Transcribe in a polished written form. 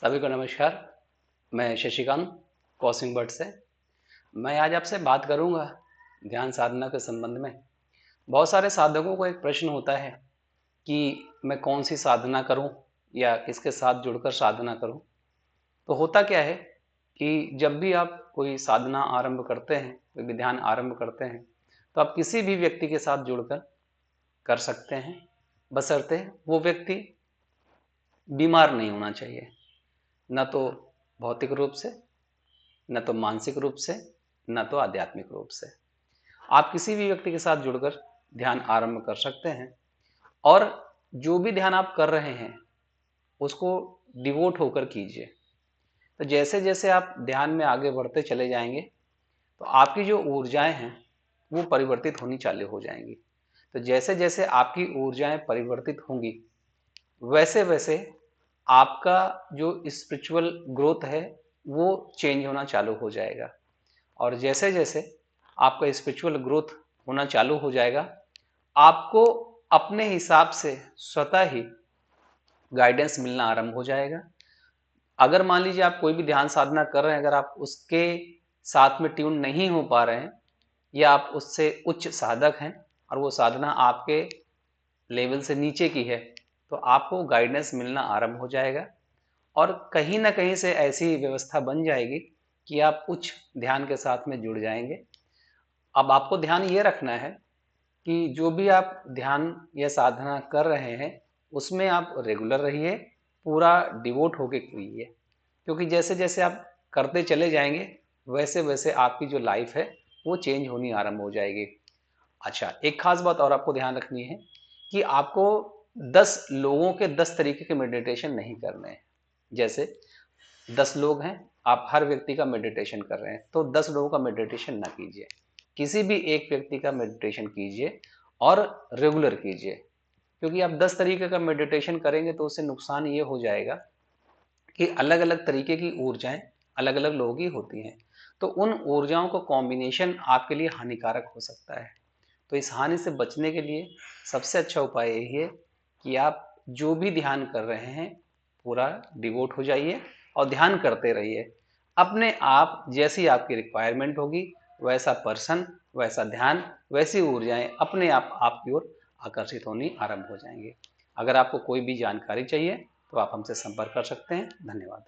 सभी को नमस्कार। मैं शशिकांत कॉसिंग बर्ड से। मैं आज आपसे बात करूंगा ध्यान साधना के संबंध में। बहुत सारे साधकों को एक प्रश्न होता है कि मैं कौन सी साधना करूं या किसके साथ जुड़कर साधना करूं। तो होता क्या है कि जब भी आप कोई साधना आरंभ करते हैं, कोई भी ध्यान आरंभ करते हैं, तो आप किसी भी व्यक्ति के साथ जुड़कर कर सकते हैं, बशर्ते वो व्यक्ति बीमार नहीं होना चाहिए। न तो भौतिक रूप से, न तो मानसिक रूप से, न तो आध्यात्मिक रूप से। आप किसी भी व्यक्ति के साथ जुड़कर ध्यान आरंभ कर सकते हैं और जो भी ध्यान आप कर रहे हैं उसको डिवोट होकर कीजिए। तो जैसे जैसे आप ध्यान में आगे बढ़ते चले जाएंगे तो आपकी जो ऊर्जाएं हैं वो परिवर्तित होनी चालू हो जाएंगी। तो जैसे जैसे आपकी ऊर्जाएं परिवर्तित होंगी वैसे वैसे आपका जो स्पिरिचुअल ग्रोथ है वो चेंज होना चालू हो जाएगा। और जैसे जैसे आपका स्पिरिचुअल ग्रोथ होना चालू हो जाएगा, आपको अपने हिसाब से स्वतः ही गाइडेंस मिलना आरंभ हो जाएगा। अगर मान लीजिए आप कोई भी ध्यान साधना कर रहे हैं, अगर आप उसके साथ में ट्यून नहीं हो पा रहे हैं या आप उससे उच्च साधक हैं और वो साधना आपके लेवल से नीचे की है, तो आपको गाइडेंस मिलना आरंभ हो जाएगा और कहीं ना कहीं से ऐसी व्यवस्था बन जाएगी कि आप उच्च ध्यान के साथ में जुड़ जाएंगे। अब आपको ध्यान ये रखना है कि जो भी आप ध्यान या साधना कर रहे हैं उसमें आप रेगुलर रहिए, पूरा डिवोट होके करिए, क्योंकि जैसे जैसे आप करते चले जाएंगे वैसे वैसे आपकी जो लाइफ है वो चेंज होनी आरंभ हो जाएगी। अच्छा, एक खास बात और आपको ध्यान रखनी है कि आपको 10 लोगों के 10 तरीके के मेडिटेशन नहीं करने हैं। जैसे 10 लोग हैं, आप हर व्यक्ति का मेडिटेशन कर रहे हैं, तो 10 लोगों का मेडिटेशन ना कीजिए। किसी भी एक व्यक्ति का मेडिटेशन कीजिए और रेगुलर कीजिए, क्योंकि आप 10 तरीके का मेडिटेशन करेंगे तो उससे नुकसान ये हो जाएगा कि अलग अलग तरीके की ऊर्जाएं अलग अलग लोगों की होती हैं, तो उन ऊर्जाओं का कॉम्बिनेशन आपके लिए हानिकारक हो सकता है। तो इस हानि से बचने के लिए सबसे अच्छा उपाय यही है कि आप जो भी ध्यान कर रहे हैं पूरा डिवोट हो जाइए और ध्यान करते रहिए। अपने आप जैसी आपकी रिक्वायरमेंट होगी वैसा पर्सन, वैसा ध्यान, वैसी ऊर्जाएं अपने आप आपकी ओर आकर्षित होनी आरंभ हो जाएंगे। अगर आपको कोई भी जानकारी चाहिए तो आप हमसे संपर्क कर सकते हैं। धन्यवाद।